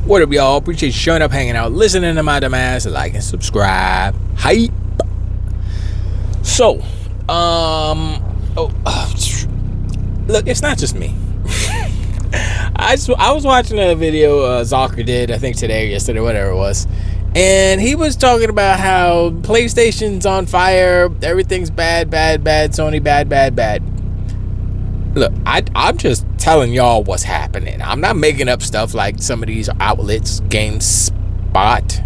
What up, y'all? Appreciate you showing up, hanging out, listening to my dumb ass. Like and subscribe. Hype. So, look, it's not just me. I was watching a video Zocker did, I think today or yesterday, whatever it was, and he was talking about how PlayStation's on fire, everything's bad, Sony bad. Look, I'm just telling y'all what's happening. I'm not making up stuff like some of these outlets, GameSpot.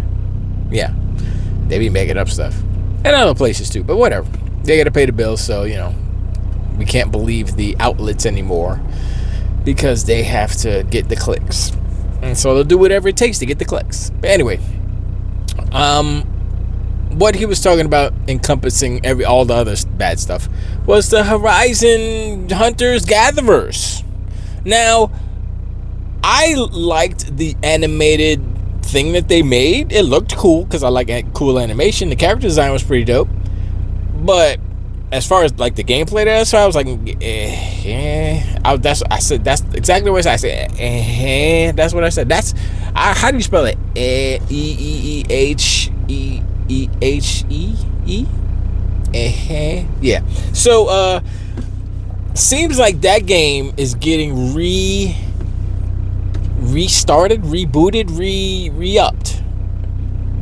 Yeah, they be making up stuff. And other places too, but whatever. They gotta pay the bills, so, we can't believe the outlets anymore because they have to get the clicks. And so they'll do whatever it takes to get the clicks. But anyway, what he was talking about, encompassing all the other bad stuff, was the Horizon Hunters Gatherers. Now, I liked the animated thing that they made. It looked cool because I like cool animation. The character design was pretty dope. But as far as like the gameplay there, so I was like, I said that's exactly what I said. That's what I said. How do you spell it? E-E-H-E-E-H-E-E? Yeah. So seems like that game is getting restarted, rebooted, re-upped.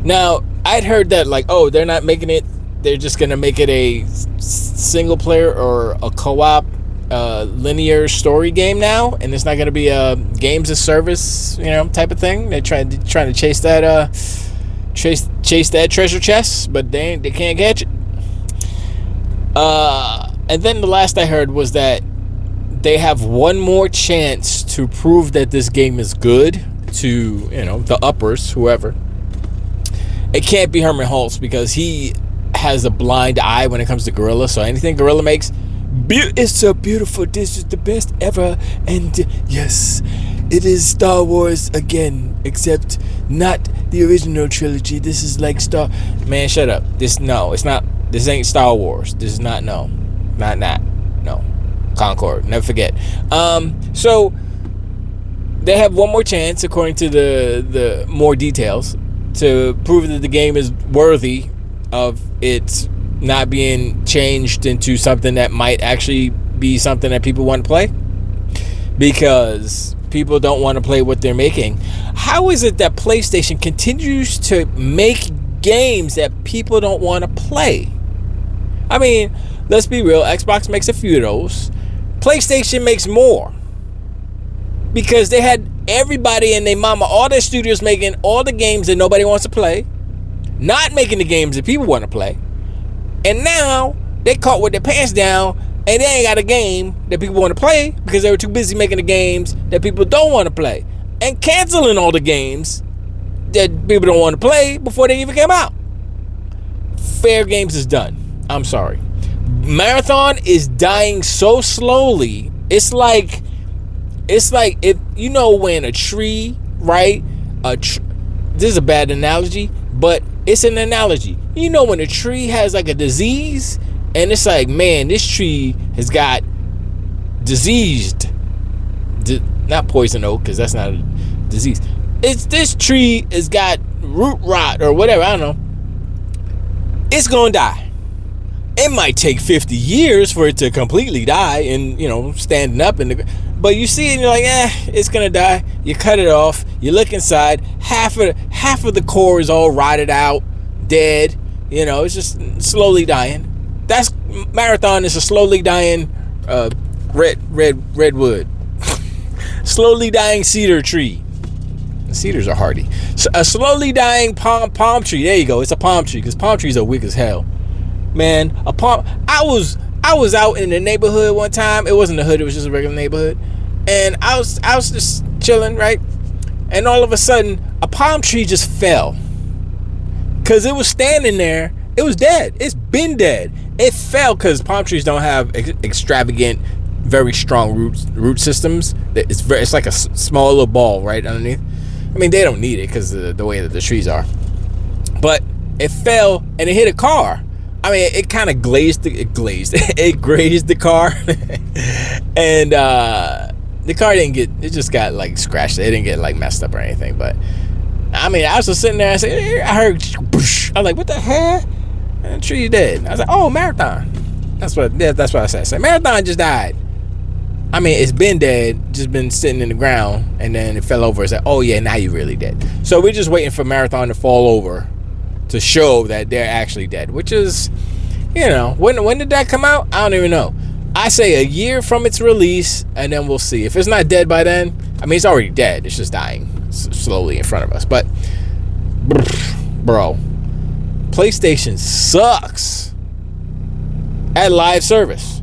Now, I'd heard that like, oh, they're not making it, they're just gonna make it a single player or a co-op linear story game now, and it's not gonna be a games as service, type of thing. They're trying to chase that chase that treasure chest, but they can't catch it. And then the last I heard was that they have one more chance to prove that this game is good to, the uppers, whoever. It can't be Herman Hulst because he has a blind eye when it comes to Gorilla. So anything Gorilla makes, it's so beautiful. This is the best ever. And yes, it is Star Wars again, except not the original trilogy. This is like Man, shut up. It's not. This ain't Star Wars. This is not. No, not that. No, Concord. Never forget. So they have one more chance, according to the more details, to prove that the game is worthy of it not being changed into something that might actually be something that people want to play, because people don't want to play what they're making. How is it that PlayStation continues to make games that people don't want to play? I mean, let's be real. Xbox makes a few of those. PlayStation makes more, because they had everybody and their mama, all their studios making all the games that nobody wants to play, not making the games that people want to play. And now they caught with their pants down and they ain't got a game that people want to play because they were too busy making the games that people don't want to play and canceling all the games that people don't want to play before they even came out. Fair Games is done. I'm sorry. Marathon is dying so slowly. It's like if when a tree, right? This is a bad analogy, but it's an analogy. When a tree has like a disease, and it's like, man, this tree has got diseased. Not poison oak, because that's not a disease. This tree has got root rot or whatever. I don't know. It's gonna die. It might take 50 years for it to completely die and, standing up but you see it and you're like, it's gonna die. You cut it off, you look inside, half of the core is all rotted out, dead, it's just slowly dying. That's Marathon is a slowly dying redwood. Slowly dying cedar tree. Cedars are hardy. So a slowly dying palm tree. There you go. It's a palm tree, because palm trees are weak as hell. Man, I was out in the neighborhood one time. It wasn't a hood, it was just a regular neighborhood. And I was just chilling, right? And all of a sudden, a palm tree just fell. Cause it was standing there. It was dead. It's been dead. It fell because palm trees don't have extravagant, very strong root systems. It's like a small little ball right underneath. I mean, they don't need it because of the way that the trees are. But it fell and it hit a car. I mean, it kind of it grazed the car. And the car didn't get, it just got like scratched. It didn't get like messed up or anything. But I mean, I was just sitting there. I heard, boosh. I was like, what the hell? And the tree's dead. I was like, oh, Marathon. That's what I said. So Marathon just died. I mean, it's been dead, just been sitting in the ground, and then it fell over. It's like, oh yeah, now you're really dead. So we're just waiting for Marathon to fall over to show that they're actually dead, which is, you know, when did that come out? I don't even know. I say a year from its release, and then we'll see. If it's not dead by then, I mean, it's already dead. It's just dying slowly in front of us. But, bro, PlayStation sucks at live service.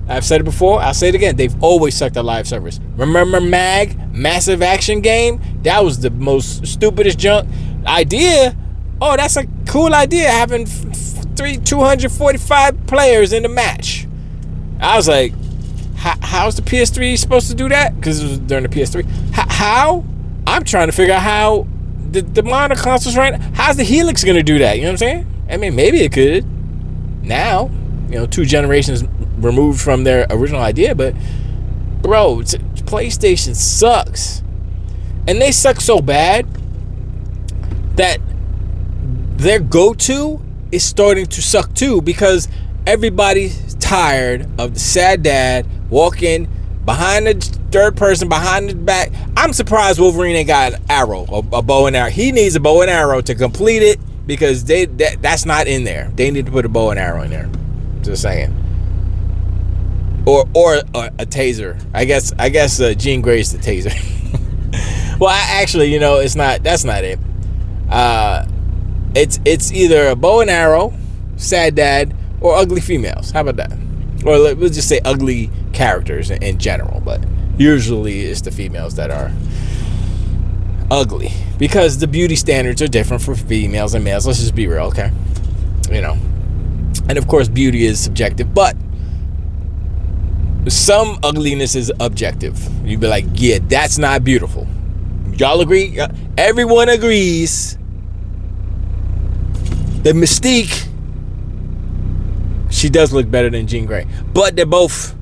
I've said it before. I'll say it again. They've always sucked at live service. Remember MAG, Massive Action Game? That was the most stupidest junk idea. Oh, that's a cool idea, having 245 players in the match. I was like, how's the PS3 supposed to do that? Because it was during the PS3. How? I'm trying to figure out how the modern consoles right now, how's the Helix going to do that? You know what I'm saying? I mean, maybe it could. Now, you know, 2 generations removed from their original idea, but bro, PlayStation sucks. And they suck so bad that their go-to is starting to suck too, because everybody's tired of the sad dad walking behind the third person, behind the back. I'm surprised Wolverine ain't got an arrow, a bow and arrow. He needs a bow and arrow to complete it, because that's not in there. They need to put a bow and arrow in there. Just saying. Or a taser. I guess Jean Grey's the taser. Well, actually, you know, it's not. That's not it. It's either a bow and arrow, sad dad, or ugly females. How about that? Or we'll just say ugly characters in general, but usually it's the females that are ugly, because the beauty standards are different for females and males. Let's just be real, okay? You know, and of course beauty is subjective, but some ugliness is objective. You'd be like, yeah, that's not beautiful. Y'all agree? Everyone agrees that Mystique, she does look better than Jean Grey, but they both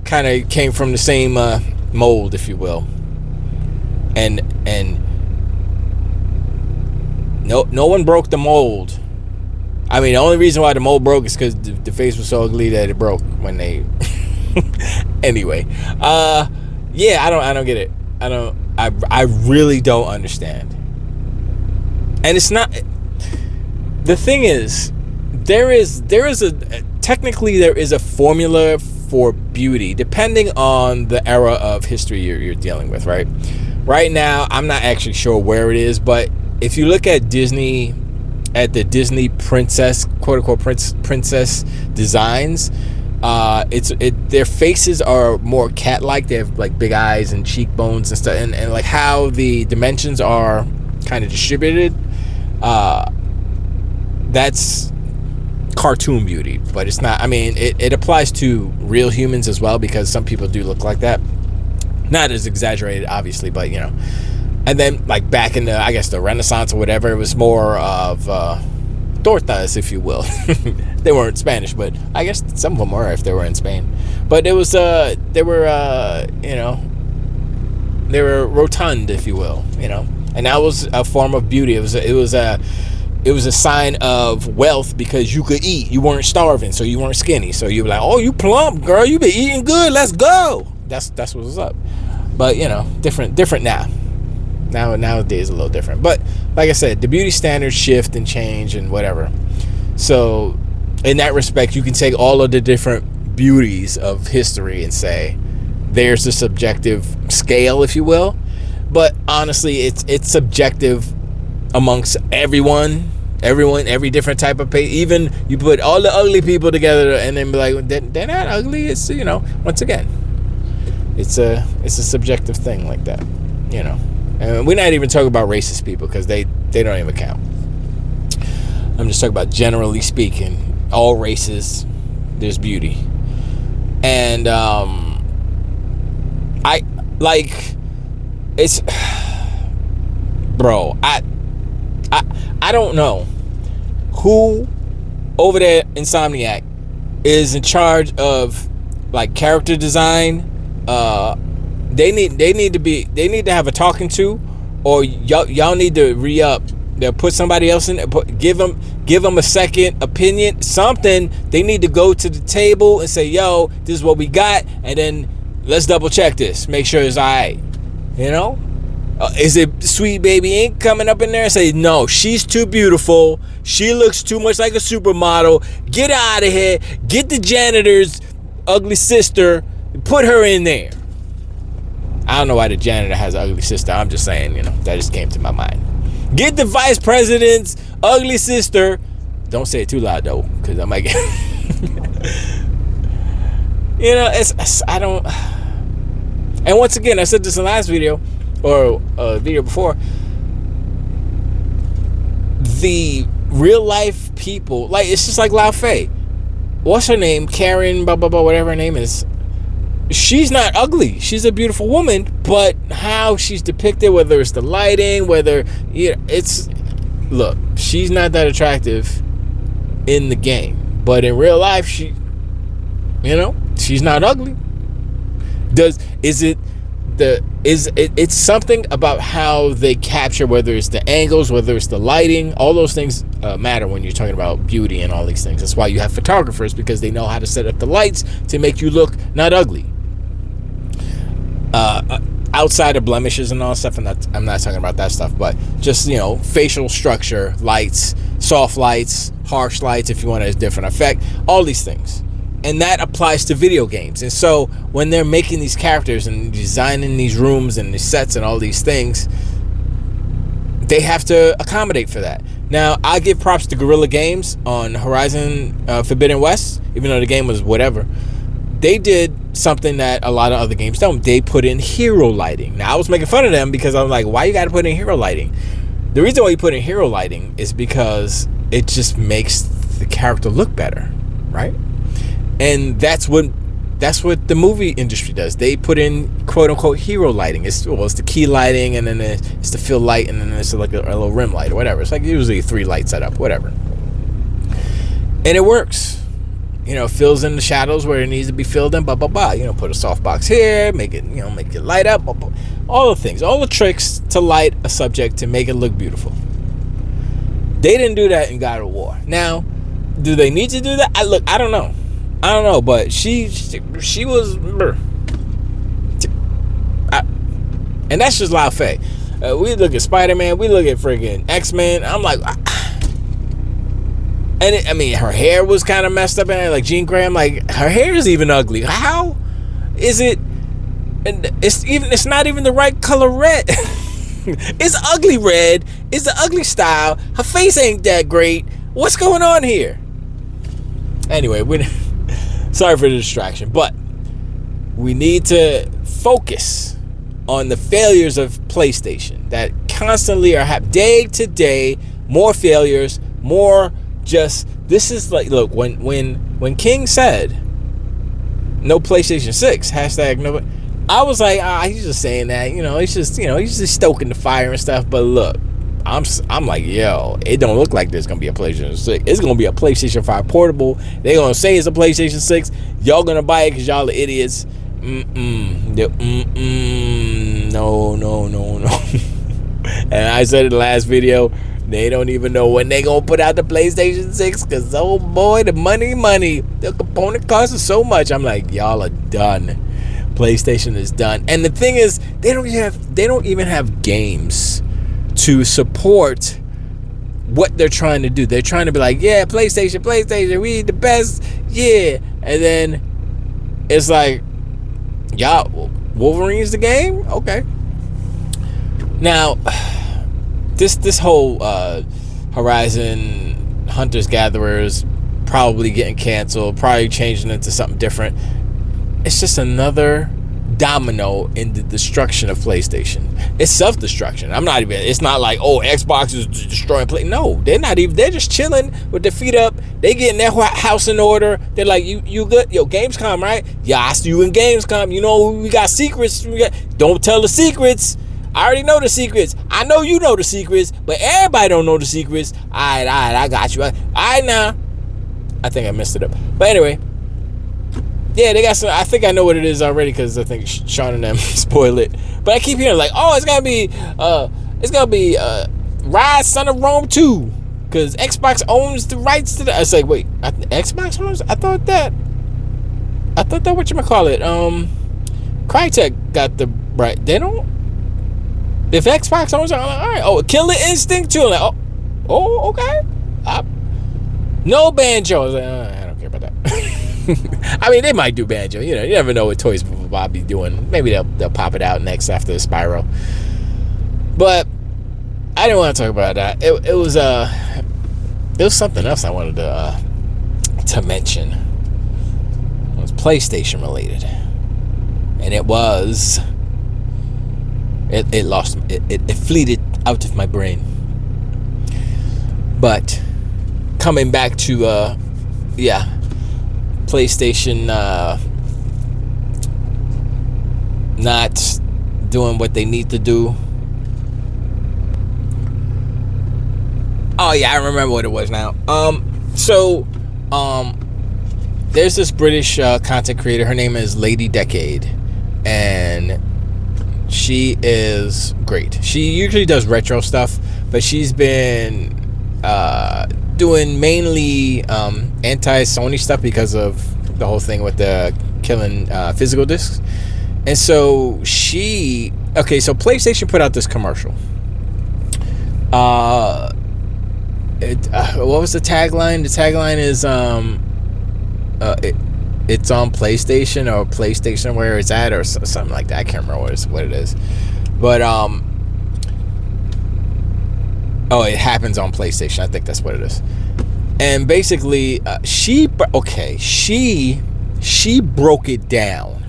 kind of came from the same mold, if you will. And no one broke the mold. I mean, the only reason why the mold broke is because the face was so ugly that it broke when they. Anyway, yeah, I don't get it. I really don't understand. And it's not. The thing is, there is a formula for beauty depending on the era of history you're dealing with, right? Right now, I'm not actually sure where it is, but if you look at Disney, at the Disney princess, quote unquote princess designs, their faces are more cat-like. They have like big eyes and cheekbones and stuff, and like how the dimensions are kind of distributed. That's cartoon beauty, but it's not. I mean, it applies to real humans as well, because some people do look like that. Not as exaggerated, obviously, but you know. And then, like back in the, I guess, the Renaissance or whatever, it was more of tortas, if you will. They weren't Spanish, but I guess some of them were if they were in Spain. But it was they were you know, they were rotund, if you will, you know. And that was a form of beauty. It was a sign of wealth, because you could eat. You weren't starving, so you weren't skinny. So you were like, oh, you plump, girl. You been eating good. Let's go. That's what's up. But you know, different now. Nowadays a little different. But like I said, the beauty standards shift and change and whatever. So in that respect, you can take all of the different beauties of history and say there's a subjective scale, if you will. But honestly, it's subjective amongst everyone, every different type of pay. Even you put all the ugly people together and then be like, they're not ugly. It's, you know, once again, it's a subjective thing like that, you know. And we're not even talking about racist people, because they don't even count. I'm just talking about, generally speaking, all races, there's beauty. And I like, it's, bro, I don't know who over there, Insomniac, is in charge of like character design, they need to have a talking to, or y'all need to re-up. They'll put somebody else in, give them a second opinion, something. They need to go to the table and say, yo, this is what we got, and then let's double check this, make sure it's all right. You know, is it Sweet Baby Inc. coming up in there and say, no, she's too beautiful, she looks too much like a supermodel, get out of here, get the janitor's ugly sister, put her in there. I don't know why the janitor has an ugly sister. I'm just saying, you know, that just came to my mind. Get the vice president's ugly sister. Don't say it too loud though, because I might get you know, I don't. And once again, I said this in the last video, or a video before, the real life people, like, it's just like Lao Fei. What's her name? Karen, blah blah blah, whatever her name is. She's not ugly. She's a beautiful woman, but how she's depicted, whether it's the lighting, whether, you know, it's, look, she's not that attractive in the game, but in real life, she, you know, she's not ugly. It's something about how they capture, whether it's the angles, whether it's the lighting, all those things matter when you're talking about beauty and all these things. That's why you have photographers, because they know how to set up the lights to make you look not ugly. Outside of blemishes and all that stuff, and I'm not talking about that stuff, but just, you know, facial structure, lights, soft lights, harsh lights, if you want a different effect, all these things. And that applies to video games. And so when they're making these characters and designing these rooms and these sets and all these things, they have to accommodate for that. Now, I give props to Guerrilla Games on Horizon Forbidden West, even though the game was whatever. They did something that a lot of other games don't. They put in hero lighting. Now, I was making fun of them because I was like, why you got to put in hero lighting? The reason why you put in hero lighting is because it just makes the character look better, right? And that's what the movie industry does. They put in quote unquote hero lighting. It's the key lighting, and then it's the fill light, and then it's like a little rim light or whatever. It's like usually a 3 light setup, whatever. And it works. You know, fills in the shadows where it needs to be filled in, blah blah blah. You know, put a softbox here, make it light up, blah, blah. All the things, all the tricks to light a subject to make it look beautiful. They didn't do that in God of War. Now, do they need to do that? I don't know, but she was, and that's just Lao Fei. We look at Spider-Man, we look at friggin' X-Men. I'm like, and her hair was kind of messed up, and like Jean Grey, like, her hair is even ugly. How is it? And it's not even the right color red. It's ugly red. It's the ugly style. Her face ain't that great. What's going on here? Anyway, sorry for the distraction, but we need to focus on the failures of PlayStation that constantly are happening day to day. More failures, more just, this is like, look, when King said no PlayStation 6, hashtag no, I was like, he's just saying that, he's just stoking the fire and stuff. But look, I'm like, yo, it don't look like there's gonna be a PlayStation 6. It's gonna be a PlayStation 5 portable. They gonna say it's a PlayStation 6. Y'all gonna buy it because y'all are idiots. No. And I said in the last video, they don't even know when they gonna put out the PlayStation 6, because, oh boy, the money, the component costs are so much. I'm like, y'all are done. PlayStation is done. And the thing is, they don't even have games to support what they're trying to do. They're trying to be like, yeah, PlayStation, we the best, yeah. And then it's like, y'all, Wolverine's the game? Okay. Now, this whole Horizon Hunters Gatherers probably getting canceled, probably changing into something different. It's just another domino in the destruction of PlayStation. It's self-destruction. It's not like, oh, Xbox is destroying Play. No, they're not even. They're just chilling with their feet up. They getting their house in order. They're like, you good? Yo, Gamescom, right? Yeah, I see you in Gamescom. You know, we got secrets. Don't tell the secrets. I already know the secrets. I know you know the secrets, but everybody don't know the secrets. All right, I got you. All right, now. I think I messed it up. But anyway, Yeah, they got some. I think I know what it is already because I think Sean and them spoil it. But I keep hearing like, oh, it's gonna be Rise Son of Rome 2 because Xbox owns the rights to that. I was like, wait, Xbox owns? I thought that whatchamacallit, Crytek got the right. They don't. If Xbox owns it, I'm like, all right. Oh, Killer Instinct 2. I'm like, oh, okay. No Banjo. I was like, I don't care about that. I mean, they might do Banjo. You know, you never know what Toys for Bob be doing. Maybe they'll pop it out next after the Spyro. But I didn't want to talk about that. It was something else I wanted to mention. It was PlayStation related, and it fleeted out of my brain. But coming back to PlayStation not doing what they need to do. Oh yeah, I remember what it was now. There's this British content creator. Her name is Lady Decade, and she is great. She usually does retro stuff, but she's been doing mainly anti-Sony stuff because of the whole thing with the killing physical discs. And so PlayStation put out this commercial. What was the tagline? The tagline is it's on PlayStation or PlayStation where it's at or something like that. I can't remember what it is. But it happens on PlayStation. I think that's what it is. And basically, she broke it down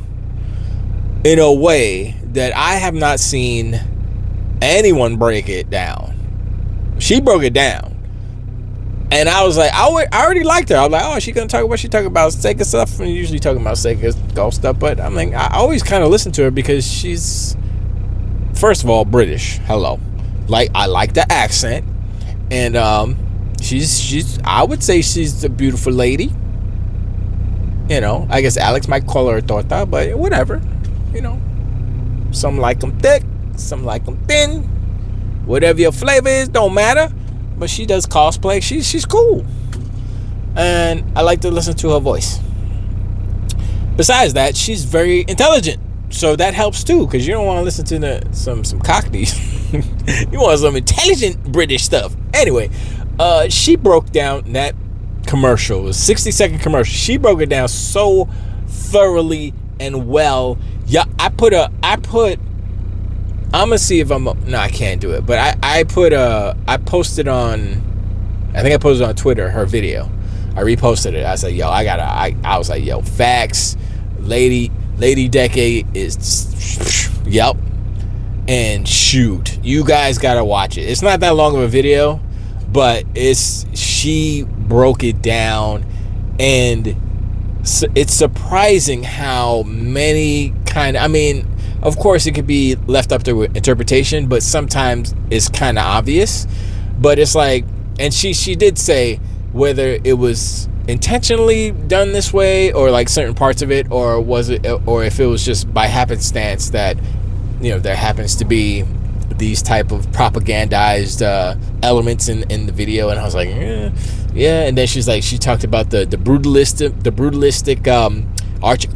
in a way that I have not seen anyone break it down. She broke it down. And I was like, I already liked her. I was like, oh, she gonna talk about Sega stuff, and usually talking about Sega golf stuff. But I'm like, I always kind of listen to her because she's, first of all, British. Hello, like I like the accent, and she's I would say she's a beautiful lady. You know, I guess Alex might call her a torta, but whatever. You know, some like them thick, some like them thin. Whatever your flavor is, don't matter. But she does cosplay. She's cool, and I like to listen to her voice. Besides that, she's very intelligent, so that helps too. Because you don't want to listen to some cockneys. You want some intelligent British stuff. Anyway, she broke down that commercial. It was a 60-second commercial. She broke it down so thoroughly and well. Yeah, I'm gonna see if no, I can't do it. But I posted on, I think I posted on Twitter her video. I reposted it. I said, yo, I was like, yo, facts. Lady Decade is, yep. And shoot, you guys gotta watch it. It's not that long of a video, but she broke it down, and it's surprising how many of course it could be left up to interpretation, but sometimes it's kind of obvious. But it's like, and she did say whether it was intentionally done this way or like certain parts of it, or if it was just by happenstance that, you know, there happens to be these type of propagandized elements in the video. And I was like, yeah. And then she talked about the brutalistic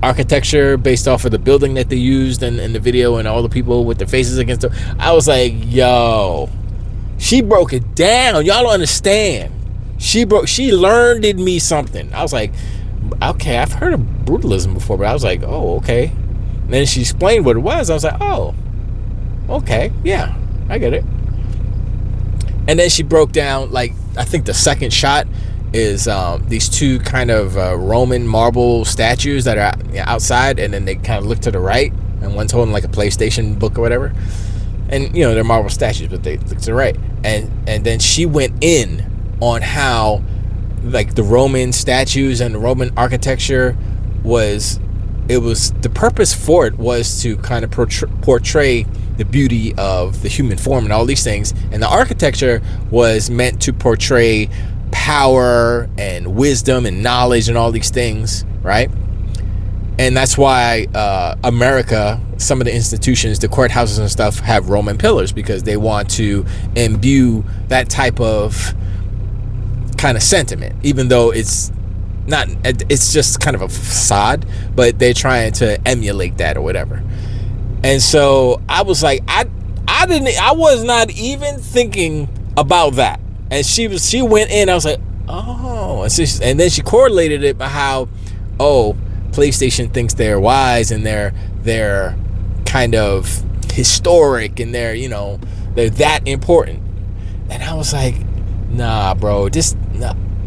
architecture based off of the building that they used in the video, and all the people with their faces against them. I was like, yo, she broke it down. Y'all don't understand. She learned in me something. I was like, okay, I've heard of brutalism before, but I was like, oh, okay. And then she explained what it was. I was like, oh, okay, yeah, I get it. And then she broke down, like, I think the second shot is these two kind of Roman marble statues that are outside, and then they kind of look to the right, and one's holding like a PlayStation book or whatever, and you know they're marble statues, but they look to the right, and then she went in on how like the Roman statues and the Roman architecture the purpose for it was to kind of portray the beauty of the human form and all these things, and the architecture was meant to portray power and wisdom and knowledge and all these things, right? And that's why America, some of the institutions, the courthouses and stuff, have Roman pillars, because they want to imbue that type of kind of sentiment, even though it's not, it's just kind of a facade, but they're trying to emulate that or whatever. And so I was like, I was not even thinking about that. And she went in, I was like, oh, and then she correlated it by how, oh, PlayStation thinks they're wise and they're kind of historic and they're that important. And I was like, nah, bro,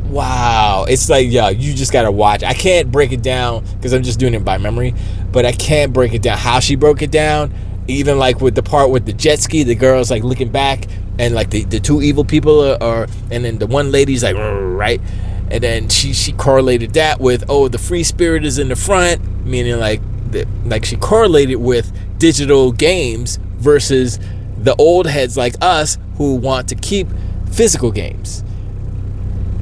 wow. It's like, yeah, you just gotta watch. I can't break it down because I'm just doing it by memory, but I can't break it down how she broke it down. Even like with the part with the jet ski, the girl's like looking back and like the two evil people are, and then the one lady's like, right. And then she correlated that with, oh, the free spirit is in the front, meaning like she correlated with digital games versus the old heads like us who want to keep physical games.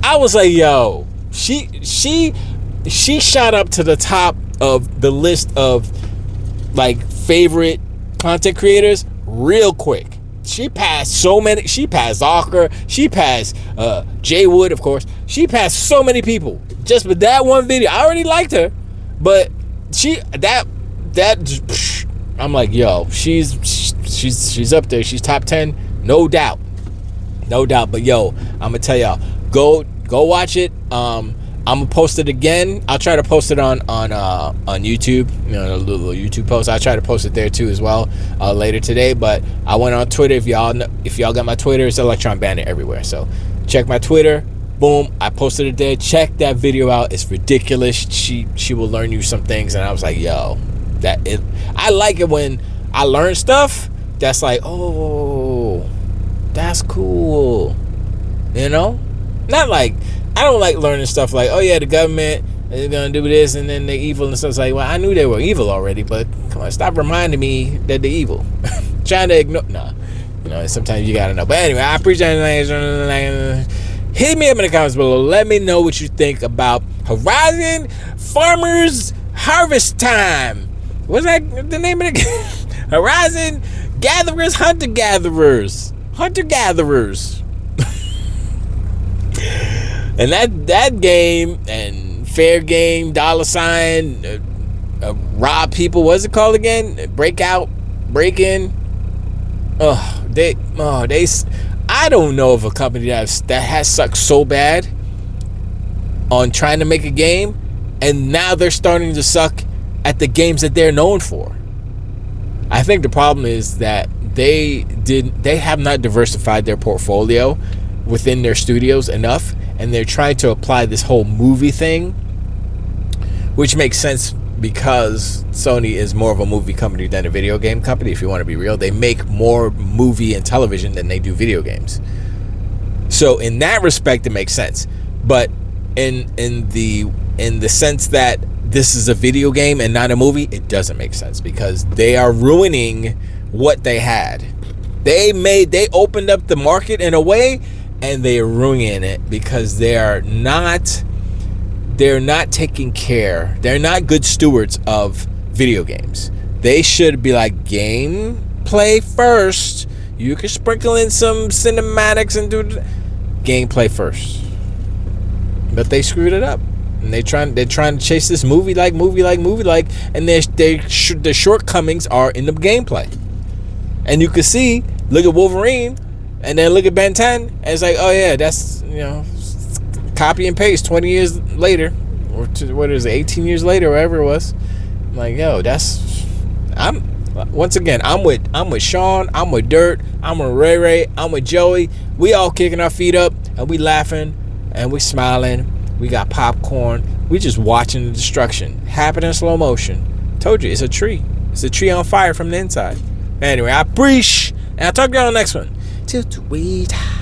I was like, yo, she shot up to the top of the list of like favorite content creators real quick. She passed so many. She passed Zocker. She passed Jay Wood, of course. She passed so many people just with that one video. I already liked her, but I'm like, yo, she's up there. She's top 10, no doubt. But yo, I'm gonna tell y'all, go watch it. I'm gonna post it again. I'll try to post it on YouTube, a little YouTube post. I'll try to post it there too as well later today. But I went on Twitter. If y'all got my Twitter, it's Electron Bandit everywhere. So check my Twitter. Boom, I posted it there. Check that video out. It's ridiculous. She will learn you some things, and I was like, yo, I like it when I learn stuff that's like, oh, that's cool. Not like, I don't like learning stuff like, oh yeah, the government is gonna do this and then they're evil and stuff. It's like, well, I knew they were evil already, but come on, stop reminding me that they're evil. Trying to ignore, sometimes you gotta know. But anyway, I appreciate it. Hit me up in the comments below. Let me know what you think about Horizon Farmers Harvest Time. What's that the name of the game? Horizon Gatherers, Hunter Gatherers. And that game and fair game, dollar sign, rob people. What's it called again? Break in. I don't know of a company that has sucked so bad on trying to make a game, and now they're starting to suck at the games that they're known for. I think the problem is that they have not diversified their portfolio within their studios enough, and they're trying to apply this whole movie thing, which makes sense because Sony is more of a movie company than a video game company. If you want to be real, they make more movie and television than they do video games. So in that respect, it makes sense. But in the sense that this is a video game and not a movie, it doesn't make sense, because they are ruining what they had. They opened up the market in a way, and they're ruining it because they're not taking care. They're not good stewards of video games. They should be like, gameplay first. You can sprinkle in some cinematics and do gameplay first. But they screwed it up. And they're trying to chase this movie like, and the shortcomings are in the gameplay. And you can see, look at Wolverine, and then look at Ben 10, and it's like, oh yeah, that's, copy and paste 20 years later, or 18 years later, wherever it was. I'm like, yo, I'm with Sean, I'm with Dirt, I'm with Ray, I'm with Joey. We all kicking our feet up, and we laughing, and we smiling. We got popcorn. We just watching the destruction happen in slow motion. Told you, it's a tree. It's a tree on fire from the inside. Anyway, I appreciate, and I'll talk to you on the next one. Till we die.